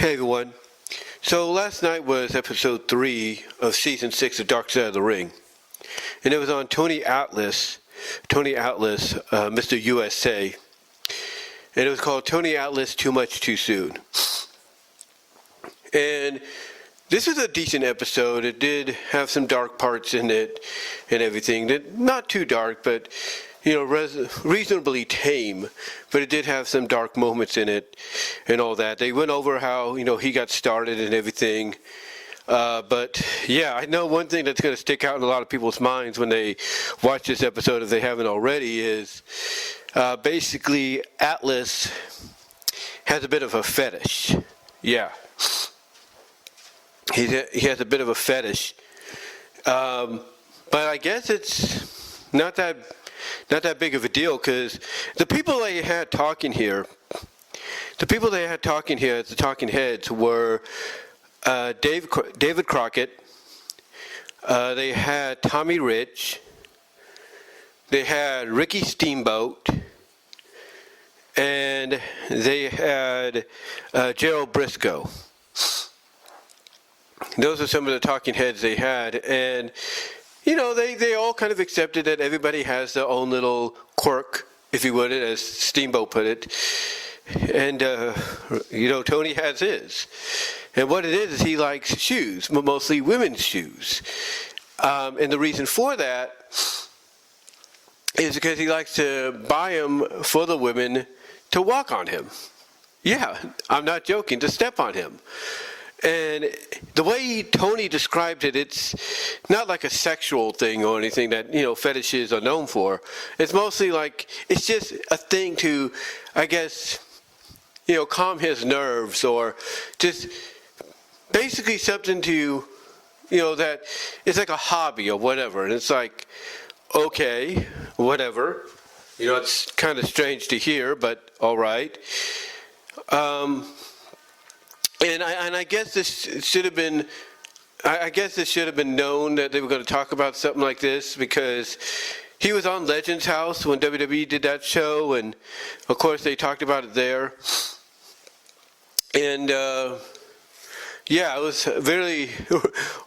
Hey everyone. So last night was episode 3 of season 6 of Dark Side of the Ring. And it was on Tony Atlas, Mr. USA. And it was called Tony Atlas Too Much Too Soon. And this is a decent episode. It did have some dark parts in it and everything. Not too dark, but reasonably tame, but it did have some dark moments in it and all that. They went over how, he got started and everything. But yeah, I know one thing that's going to stick out in a lot of people's minds when they watch this episode, if they haven't already, is basically Atlas has a bit of a fetish. Yeah. He has a bit of a fetish. But I guess it's not that big of a deal, because the people they had talking here as the talking heads were David Crockett, they had Tommy Rich, they had Ricky Steamboat, and they had Gerald Briscoe. Those are some of the talking heads they had, and they all kind of accepted that everybody has their own little quirk, if you would, as Steamboat put it. And, Tony has his. And what it is he likes shoes, mostly women's shoes. And the reason for that is because he likes to buy them for the women to walk on him. Yeah, I'm not joking, to step on him. And the way Tony described it, it's not like a sexual thing or anything that, fetishes are known for. It's mostly like, it's just a thing to, I guess, calm his nerves, or just basically something to, that it's like a hobby or whatever. And it's like, okay, whatever. It's kind of strange to hear, but all right. And I guess this should have been, known that they were going to talk about something like this, because he was on Legends House when WWE did that show, and of course they talked about it there. And it was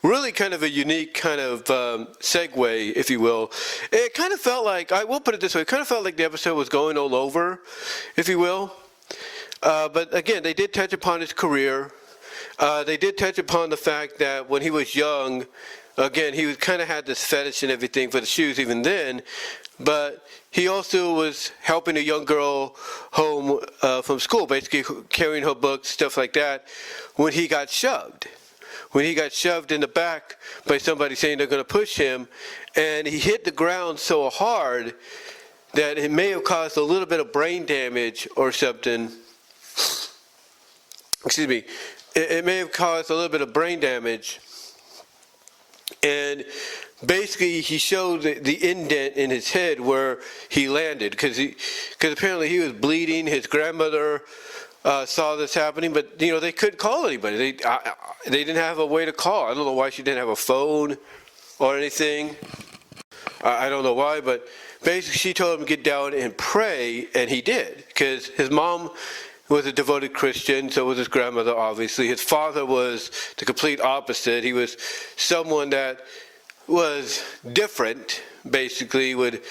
really kind of a unique kind of segue, if you will. It kind of felt like, I will put it this way, it kind of felt like the episode was going all over, if you will. But again, they did touch upon his career. They did touch upon the fact that when he was young, again, he kind of had this fetish and everything for the shoes even then. But he also was helping a young girl home from school, basically carrying her books, stuff like that, when he got shoved. When he got shoved in the back by somebody saying they're going to push him, and he hit the ground so hard that it may have caused a little bit of brain damage or something. Excuse me. It may have caused a little bit of brain damage. And basically he showed the indent in his head where he landed, because apparently he was bleeding. His grandmother saw this happening, but they couldn't call anybody. They didn't have a way to call. I don't know why she didn't have a phone or anything. I don't know why, but basically she told him to get down and pray, and he did, because his mom was a devoted Christian, so was his grandmother, obviously. His father was the complete opposite. He was someone that was different, basically, would,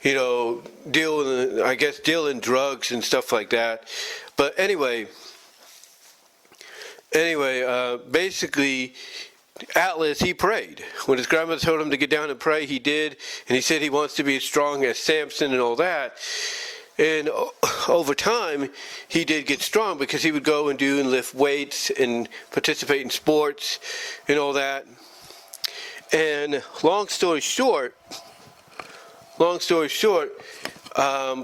deal in drugs and stuff like that. But anyway, basically, Atlas, he prayed. When his grandmother told him to get down and pray, he did. And he said he wants to be as strong as Samson and all that. And over time, he did get strong, because he would go and lift weights and participate in sports and all that. And long story short,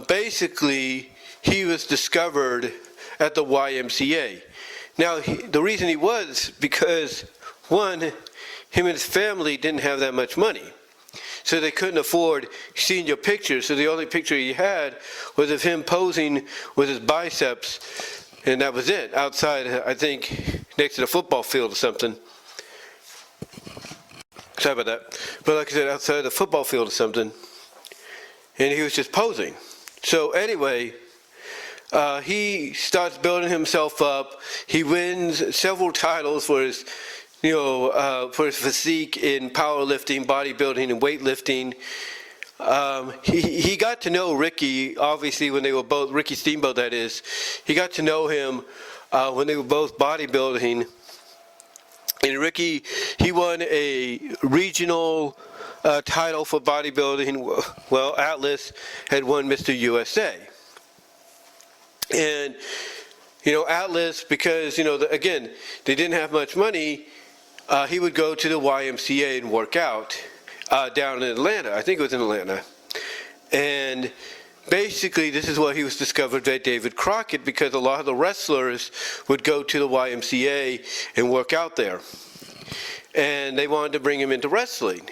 basically, he was discovered at the YMCA. Now, the reason he was, because, one, him and his family didn't have that much money. So they couldn't afford senior pictures. So the only picture he had was of him posing with his biceps, and that was it, outside, I think, next to the football field or something. Sorry about that. But like I said, outside the football field or something. And he was just posing. So anyway, he starts building himself up. He wins several titles for his, for his physique in powerlifting, bodybuilding, and weightlifting. He got to know Ricky, obviously, when they were both, Ricky Steamboat, that is. He got to know him when they were both bodybuilding. And Ricky, he won a regional title for bodybuilding. Well, Atlas had won Mr. USA. And, Atlas, because, again, they didn't have much money, he would go to the YMCA and work out down in Atlanta. I think it was in Atlanta. And basically, this is what he was discovered by David Crockett, because a lot of the wrestlers would go to the YMCA and work out there. And they wanted to bring him into wrestling.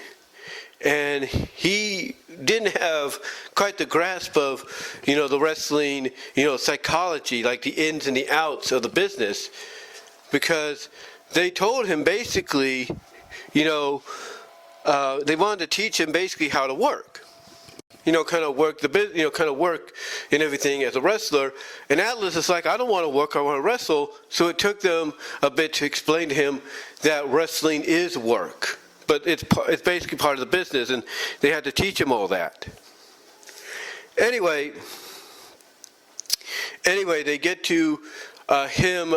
And he didn't have quite the grasp of, the wrestling, psychology, like the ins and the outs of the business, because they told him basically, they wanted to teach him basically how to work, kind of work the business, kind of work and everything as a wrestler. And Atlas is like, I don't want to work, I want to wrestle. So it took them a bit to explain to him that wrestling is work. But it's basically part of the business, and they had to teach him all that. Anyway, they get to him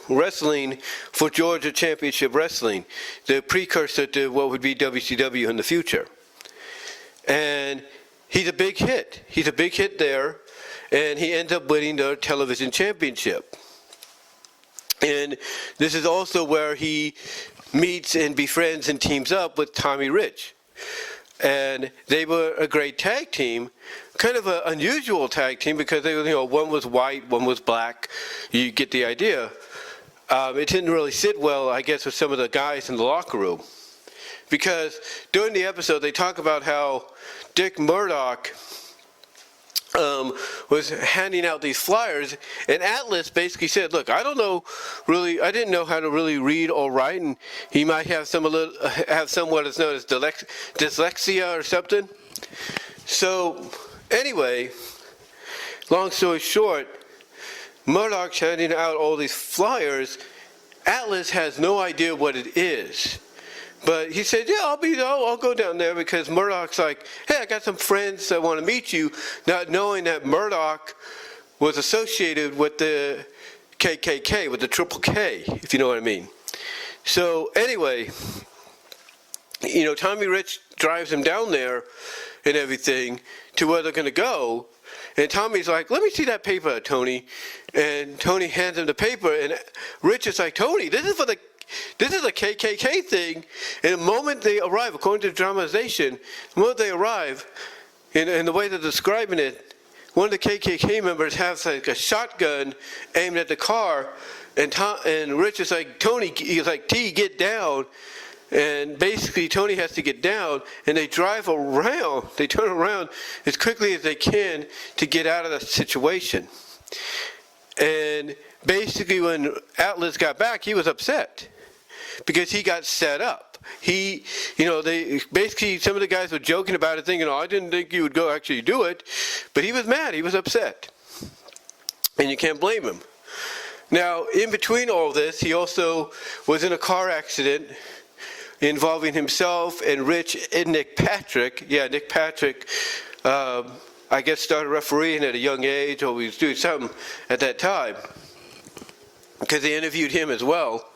wrestling for Georgia Championship Wrestling, the precursor to what would be WCW in the future. And he's a big hit. He's a big hit there, and he ends up winning the television championship. And this is also where he meets and befriends and teams up with Tommy Rich. And they were a great tag team, kind of an unusual tag team, because they were, one was white, one was black. You get the idea. It didn't really sit well, I guess, with some of the guys in the locker room. Because during the episode, they talk about how Dick Murdoch was handing out these flyers, and Atlas basically said, look, I didn't know how to really read or write, and he might have somewhat is known as dyslexia or something. So anyway, long story short, Murdoch's handing out all these flyers. Atlas has no idea what it is. But he said, yeah, I'll go down there, because Murdoch's like, hey, I got some friends that want to meet you, not knowing that Murdoch was associated with the KKK, with the Triple K, if you know what I mean. So anyway, Tommy Rich drives him down there and everything to where they're going to go. And Tommy's like, let me see that paper, Tony. And Tony hands him the paper, and Rich is like, Tony, this is a KKK thing. And the moment they arrive, according to the dramatization, the moment they arrive, in the way they're describing it, one of the KKK members has like a shotgun aimed at the car, and Rich is like, Tony, he's like, T, get down. And basically Tony has to get down, and they drive around, they turn around as quickly as they can to get out of the situation. And basically when Atlas got back, he was upset, because he got set up. They basically, some of the guys were joking about it, thinking, I didn't think you would go actually do it. But he was mad, he was upset. And you can't blame him. Now, in between all this, he also was in a car accident involving himself and Rich and Nick Patrick. Yeah, Nick Patrick, I guess, started refereeing at a young age, or he was doing something at that time, because they interviewed him as well.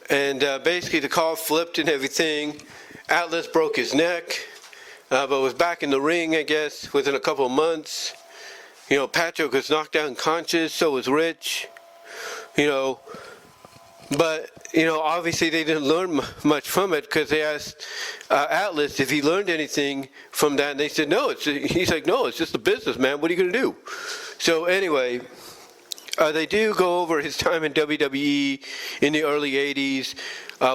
And basically the car flipped and everything. Atlas broke his neck, but was back in the ring, I guess, within a couple of months. Patrick was knocked out unconscious, so was Rich. But, obviously they didn't learn much from it, because they asked Atlas if he learned anything from that, and they said, no. He's like, no, it's just a business, man. What are you going to do? So anyway, they do go over his time in WWE in the early 80s,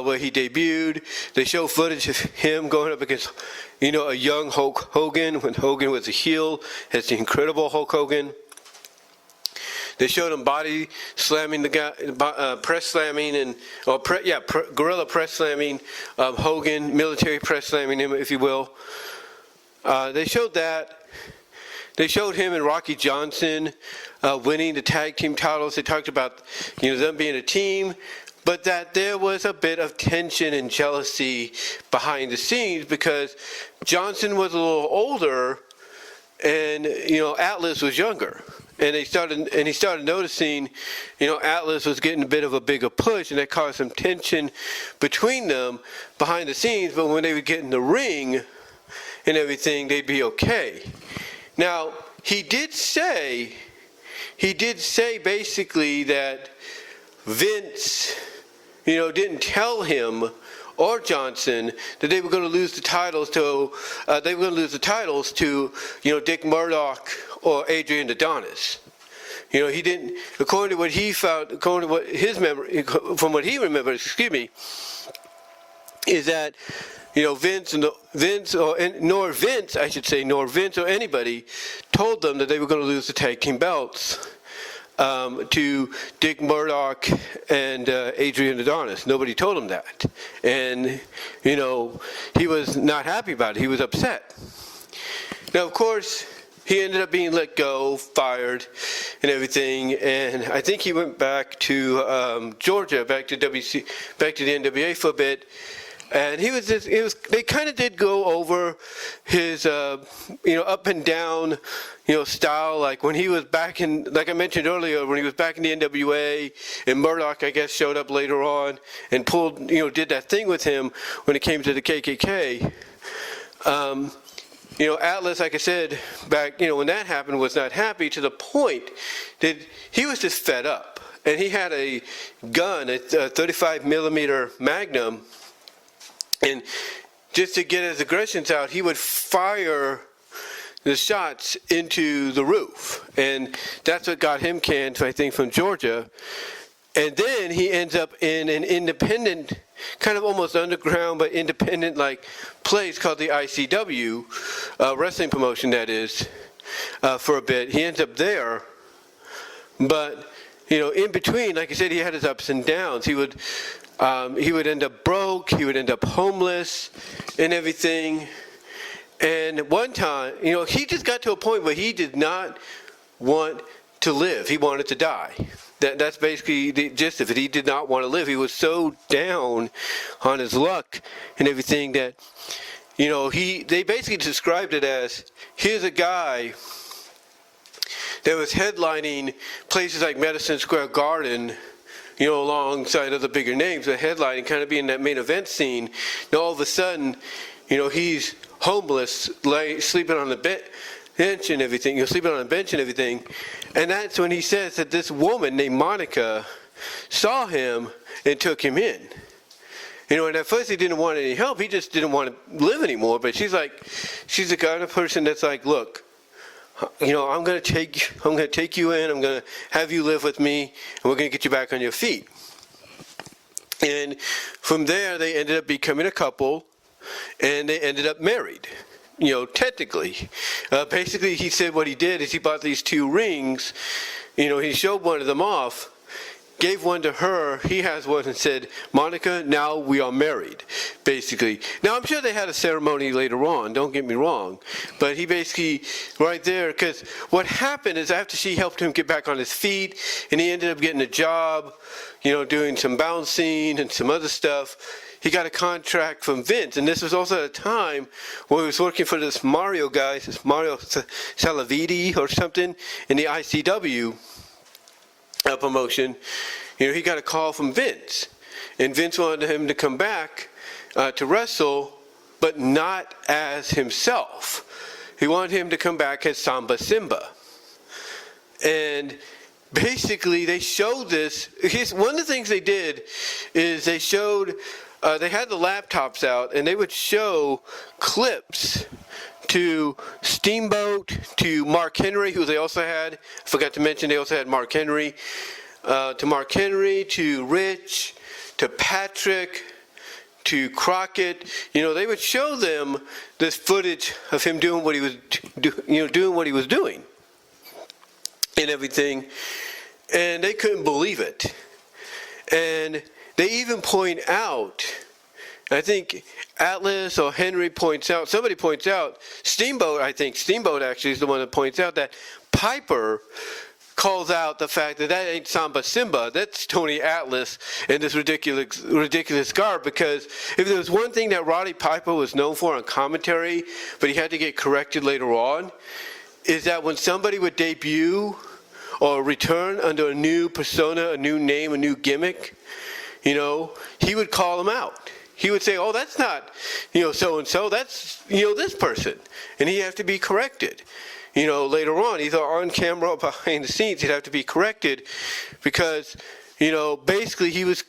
where he debuted. They show footage of him going up against, a young Hulk Hogan, when Hogan was a heel, as the incredible Hulk Hogan. They showed him body slamming the guy, press slamming, gorilla press slamming Hogan, military press slamming him, if you will. They showed that. they showed him and Rocky Johnson winning the tag team titles. They talked about, them being a team, but that there was a bit of tension and jealousy behind the scenes because Johnson was a little older and, Atlas was younger. And he started noticing, Atlas was getting a bit of a bigger push, and that caused some tension between them behind the scenes. But when they would get in the ring and everything, they'd be okay. Now, he did say basically that Vince, didn't tell him or Johnson that they were going to lose the titles to Dick Murdoch or Adrian Adonis. He didn't, according to what he found, according to what his memory, from what he remembers, is that nor Vince or anybody told them that they were going to lose the tag team belts to Dick Murdoch and Adrian Adonis. Nobody told him that. And, he was not happy about it. He was upset. Now, of course, he ended up being let go, fired, and everything. And I think he went back to Georgia, back to the NWA for a bit. And they kind of did go over his, up and down, style. Like when he was back in, like I mentioned earlier, when he was back in the NWA, and Murdoch, I guess, showed up later on and pulled, did that thing with him when it came to the KKK. Atlas, like I said, back, when that happened, was not happy to the point that he was just fed up. And he had a gun, a 35 millimeter Magnum. And just to get his aggressions out, he would fire the shots into the roof. And that's what got him canned, I think, from Georgia. And then he ends up in an independent, kind of almost underground, but independent place called the ICW, wrestling promotion that is, for a bit. He ends up there. But, in between, like I said, he had his ups and downs. He would end up broke, he would end up homeless and everything. And one time, he just got to a point where he did not want to live. He wanted to die. That's basically the gist of it. He did not want to live. He was so down on his luck and everything that, they basically described it as, here's a guy that was headlining places like Madison Square Garden, alongside other bigger names, the headlining, kind of being that main event scene. Now all of a sudden, he's homeless, sleeping on the bench and everything. Sleeping on a bench and everything. And that's when he says that this woman named Monica saw him and took him in. And at first he didn't want any help. He just didn't want to live anymore. But she's the kind of person that's like, look, I'm going to take you in. I'm going to have you live with me, and we're going to get you back on your feet. And from there, they ended up becoming a couple, and they ended up married. Technically, basically, he said what he did is he bought these 2 rings. He showed one of them off, gave one to her. He has one and said, Monica, now we are married, basically. Now, I'm sure they had a ceremony later on, don't get me wrong. But he basically, right there, because what happened is after she helped him get back on his feet, and he ended up getting a job, doing some bouncing and some other stuff, he got a contract from Vince. And this was also at a time where he was working for this Mario guy, this Mario Salavidi or something, in the ICW promotion. He got a call from Vince, and Vince wanted him to come back to wrestle, but not as himself. He wanted him to come back as Saba Simba. And basically, they showed this. One of the things they did is they showed, they had the laptops out, and they would show clips to Steamboat, to Mark Henry, who they also had. I forgot to mention they also had Mark Henry. To Mark Henry, to Rich, to Patrick, to Crockett. They would show them this footage of him doing what he was, doing and everything, and they couldn't believe it. And they even point out, I think Atlas or Henry points out, somebody points out, Steamboat, I think, Steamboat actually is the one that points out that Piper calls out the fact that ain't Saba Simba, that's Tony Atlas in this ridiculous garb, because if there was one thing that Roddy Piper was known for on commentary, but he had to get corrected later on, is that when somebody would debut or return under a new persona, a new name, a new gimmick, he would call them out. He would say, oh, that's not, so-and-so, that's, this person. And he'd have to be corrected. Later on, either on camera or behind the scenes, he'd have to be corrected because, basically he was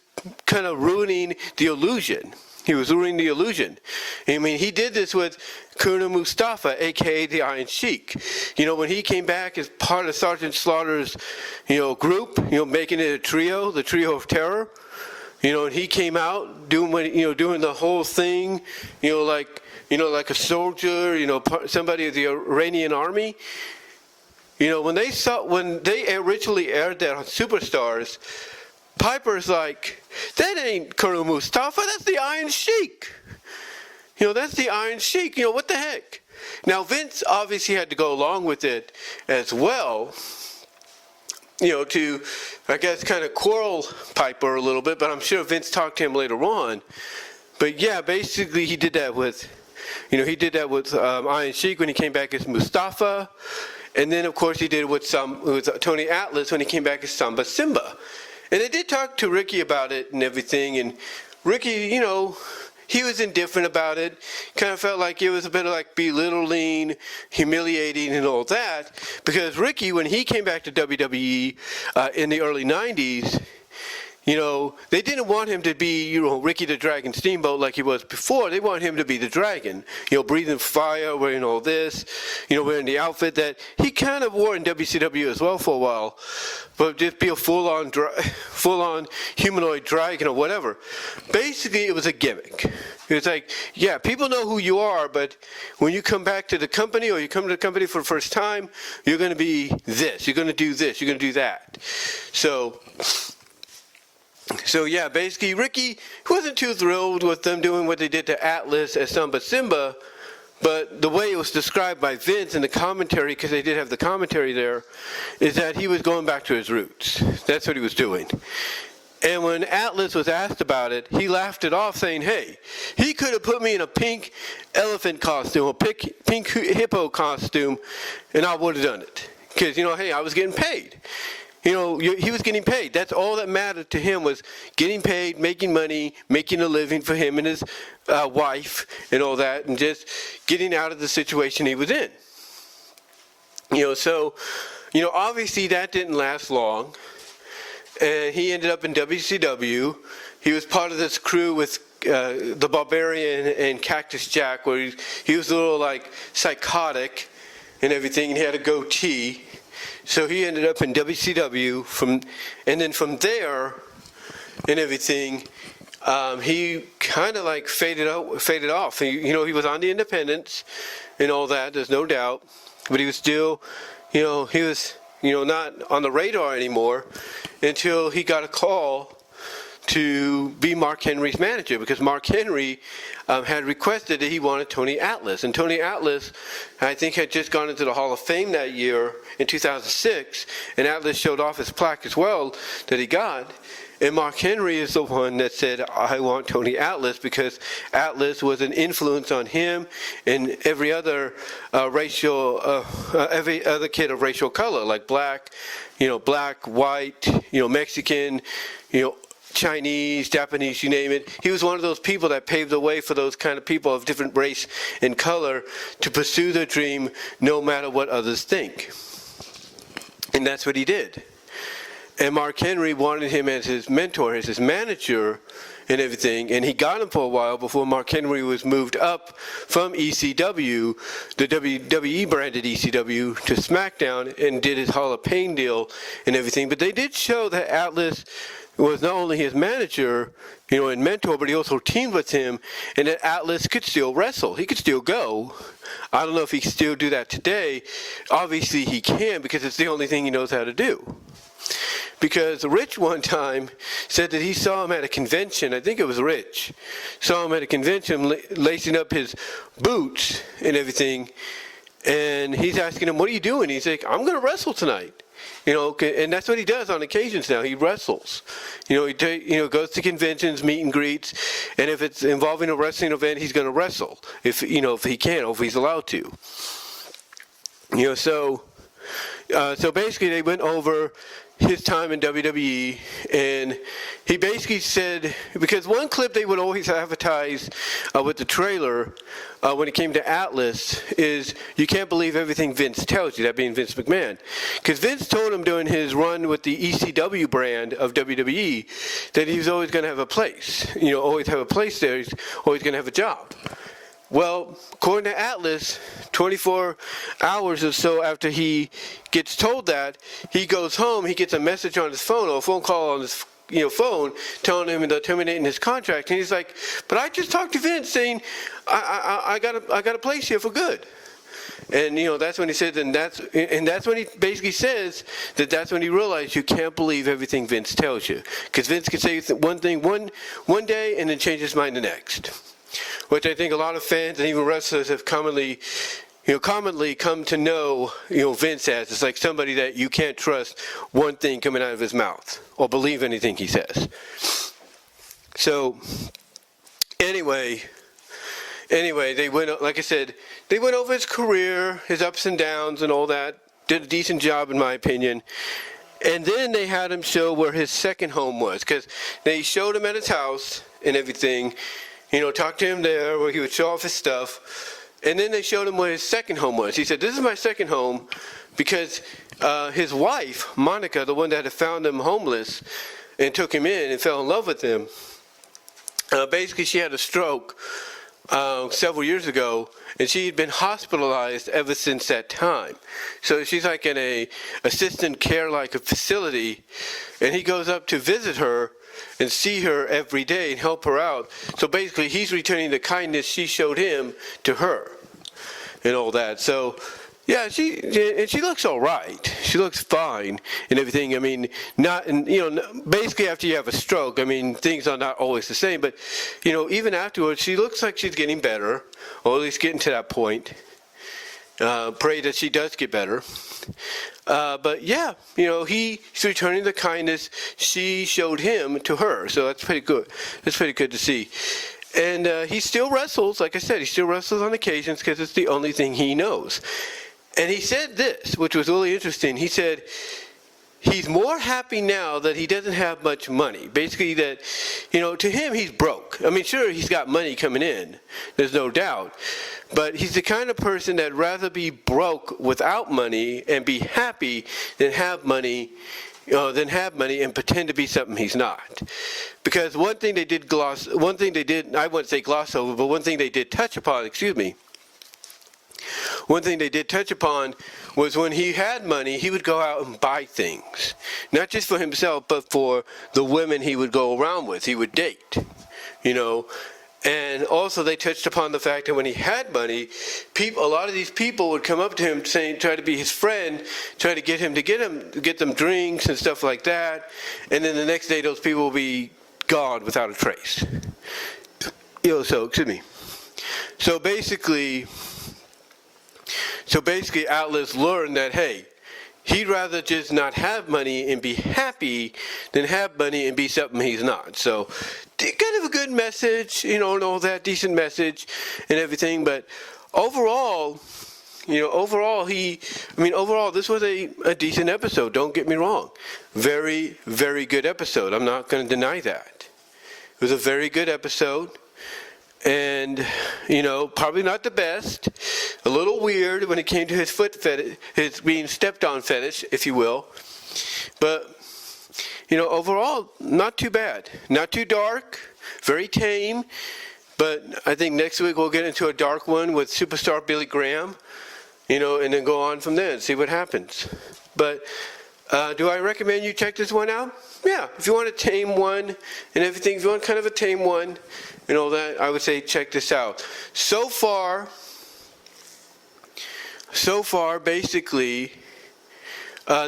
kind of ruining the illusion. He was ruining the illusion. I mean, he did this with Colonel Mustafa, a.k.a. the Iron Sheik. When he came back as part of Sergeant Slaughter's, group, making it a trio, the Trio of Terror, and he came out doing the whole thing, like a soldier, somebody of the Iranian army. When they originally aired that on Superstars, Piper's like, that ain't Colonel Mustafa, that's the Iron Sheik. That's the Iron Sheik. What the heck? Now, Vince obviously had to go along with it as well, to, I guess, kind of quarrel Piper a little bit, but I'm sure Vince talked to him later on. But yeah, basically he did that with, Iron Sheik when he came back as Mustafa, and then of course he did it with Tony Atlas when he came back as Saba Simba. And they did talk to Ricky about it and everything, and Ricky, he was indifferent about it, kind of felt like it was a bit of like belittling, humiliating, and all that, because Ricky, when he came back to WWE in the early 90s, they didn't want him to be, Ricky the Dragon Steamboat like he was before. They wanted him to be the Dragon, breathing fire, wearing all this, wearing the outfit that he kind of wore in WCW as well for a while, but just be a full-on humanoid dragon or whatever. Basically, it was a gimmick. It was like, yeah, people know who you are, but when you come back to the company or you come to the company for the first time, you're going to be this, you're going to do this, you're going to do that. So yeah, basically Ricky wasn't too thrilled with them doing what they did to Atlas as Saba Simba, but the way it was described by Vince in the commentary, because they did have the commentary there, is that he was going back to his roots. That's what he was doing. And when Atlas was asked about it, he laughed it off, saying, hey, he could have put me in a pink elephant costume, a pink hippo costume, and I would have done it. Because, hey, I was getting paid. He was getting paid. That's all that mattered to him, was getting paid, making money, making a living for him and his wife and all that, and just getting out of the situation he was in. Obviously that didn't last long. And he ended up in WCW. He was part of this crew with the Barbarian and Cactus Jack, where he was a little like psychotic and everything, and he had a goatee. So he ended up in WCW, and then from there and everything, he kind of like faded off. He was on the independents and all that, there's no doubt, but he was still, he was, not on the radar anymore until he got a call to be Mark Henry's manager, because Mark Henry had requested that he wanted Tony Atlas. And Tony Atlas, I think, had just gone into the Hall of Fame that year in 2006, and Atlas showed off his plaque as well that he got. And Mark Henry is the one that said, I want Tony Atlas, because Atlas was an influence on him and every other every other kid of racial color, like black, white, Mexican, Chinese, Japanese, you name it. He was one of those people that paved the way for those kind of people of different race and color to pursue their dream no matter what others think. And that's what he did. And Mark Henry wanted him as his mentor, as his manager and everything. And he got him for a while before Mark Henry was moved up from ECW, the WWE branded ECW, to SmackDown, and did his Hall of Fame deal and everything. But they did show that Atlas was not only his manager, and mentor, but he also teamed with him, and that Atlas could still wrestle. He could still go. I don't know if he can still do that today. Obviously he can, because it's the only thing he knows how to do. Because Rich one time said that he saw him at a convention. I think it was Rich. Saw him at a convention lacing up his boots and everything. And he's asking him, what are you doing? He's like, I'm going to wrestle tonight. And that's what he does on occasions now. He wrestles. He goes to conventions, meet and greets, and if it's involving a wrestling event, he's going to wrestle if he can, or if he's allowed to. So basically they went over his time in WWE, and he basically said, because one clip they would always advertise with the trailer when it came to Atlas is, you can't believe everything Vince tells you, that being Vince McMahon. Because Vince told him during his run with the ECW brand of WWE that he was always going to have a place, always have a place there, he's always going to have a job. Well, according to Atlas, 24 hours or so after he gets told that, he goes home, he gets a message on his phone, or a phone call on his phone, telling him they're terminating his contract. And he's like, but I just talked to Vince saying, I got a place here for good. And, that's when he said, and that's when he basically says that's when he realized you can't believe everything Vince tells you. Because Vince can say one thing one day and then change his mind the next. Which I think a lot of fans and even wrestlers have commonly come to know, Vince as. It's like somebody that you can't trust one thing coming out of his mouth or believe anything he says. So, anyway, they went, like I said, they went over his career, his ups and downs and all that. Did a decent job, in my opinion. And then they had him show where his second home was, because they showed him at his house and everything. Talked to him there where he would show off his stuff. And then they showed him where his second home was. He said, this is my second home because his wife, Monica, the one that had found him homeless and took him in and fell in love with him, basically she had a stroke several years ago, and she had been hospitalized ever since that time. So she's like in a assistant care like a facility, and he goes up to visit her and see her every day and help her out. So basically he's returning the kindness she showed him to her and all that. So yeah, she looks all right. She looks fine and everything. I mean, basically after you have a stroke, I mean, things are not always the same, but even afterwards, she looks like she's getting better, or at least getting to that point. Pray that she does get better. But yeah, he's returning the kindness she showed him to her. So that's pretty good. That's pretty good to see. And he still wrestles. Like I said, he still wrestles on occasions because it's the only thing he knows. And he said this, which was really interesting. He said he's more happy now that he doesn't have much money. Basically that, to him, he's broke. I mean, sure, he's got money coming in. There's no doubt. But he's the kind of person that'd rather be broke without money and be happy than have money and pretend to be something he's not. Because one thing they did, I wouldn't say gloss over, but one thing they did touch upon, one thing they did touch upon was when he had money, he would go out and buy things. Not just for himself, but for the women he would go around with, he would date, And also they touched upon the fact that when he had money, a lot of these people would come up to him try to be his friend, try to get them drinks and stuff like that. And then the next day those people will be gone without a trace. So basically Atlas learned that, hey, he'd rather just not have money and be happy than have money and be something he's not. So kind of a good message, and all that, decent message and everything. But overall, this was a decent episode. Don't get me wrong. Very, very good episode. I'm not going to deny that. It was a very good episode. And, probably not the best. A little weird when it came to his foot fetish, his being stepped on fetish, if you will. But, overall, not too bad. Not too dark, very tame. But I think next week we'll get into a dark one with superstar Billy Graham, and then go on from there and see what happens. But do I recommend you check this one out? Yeah, if you want a tame one and everything, if you want kind of a tame one and all that, I would say check this out. So far, basically,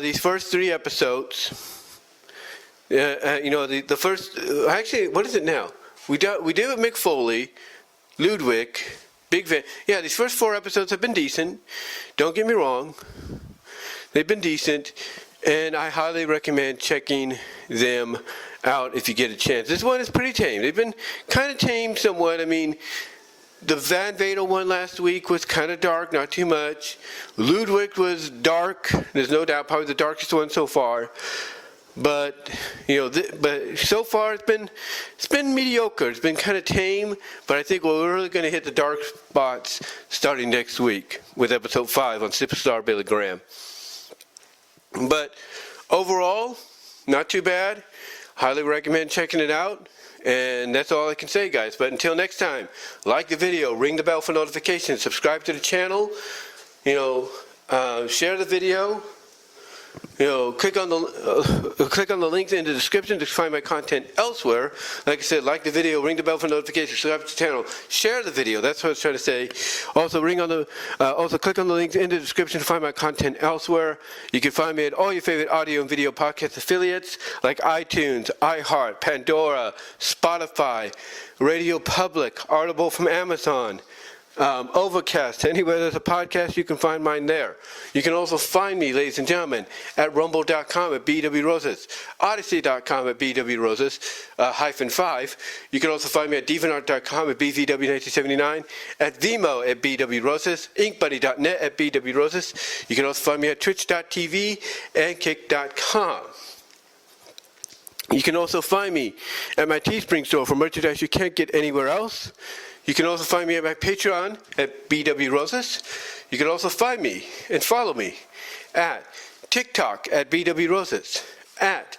these first 3 episodes. The first, actually, what is it now? We did with Mick Foley, Ludwig, Big Van. Yeah, these first 4 episodes have been decent. Don't get me wrong. They've been decent, and I highly recommend checking them out if you get a chance. This one is pretty tame. They've been kind of tame somewhat. I mean, the Van Vadel one last week was kind of dark, not too much. Ludwig was dark. There's no doubt, probably the darkest one so far. But but so far it's been mediocre. It's been kind of tame. But I think we're really going to hit the dark spots starting next week with episode 5 on Superstar Billy Graham. But overall, not too bad. Highly recommend checking it out. And that's all I can say, guys. But until next time, like the video, ring the bell for notifications, subscribe to the channel, share the video. Click on the links in the description to find my content elsewhere. Like I said, like the video, ring the bell for notifications, subscribe to the channel, share the video. That's what I was trying to say. Also, click on the links in the description to find my content elsewhere. You can find me at all your favorite audio and video podcast affiliates like iTunes, iHeart, Pandora, Spotify, Radio Public, Audible from Amazon. Overcast, anywhere there's a podcast, you can find mine there. You can also find me, ladies and gentlemen, at rumble.com at bwroses, odyssey.com at bwroses, -5. You can also find me at deviantart.com at bvw1979, at Vimo at bwroses, inkbuddy.net at bwroses. You can also find me at twitch.tv and kick.com. You can also find me at my Teespring store for merchandise you can't get anywhere else. You can also find me at my Patreon at BW Roses. You can also find me and follow me at TikTok at BW Roses, at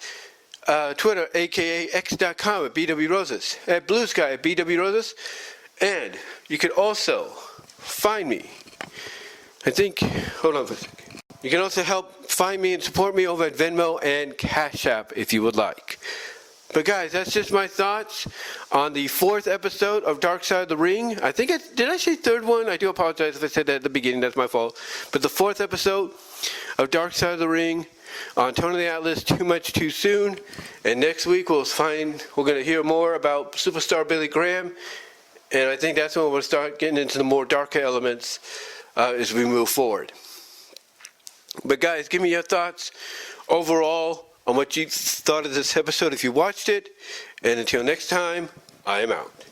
Twitter, aka x.com at BW Roses, at Blue Sky at BW Roses, and you can also find me, hold on for a second. You can also help find me and support me over at Venmo and Cash App if you would like. But guys, that's just my thoughts on the 4th episode of Dark Side of the Ring. Did I say 3rd one? I do apologize if I said that at the beginning, that's my fault. But the 4th episode of Dark Side of the Ring on Tone of the Atlas, Too Much Too Soon. And next week we're going to hear more about Superstar Billy Graham. And I think that's when we'll start getting into the more darker elements as we move forward. But guys, give me your thoughts overall on what you thought of this episode if you watched it. And until next time, I am out.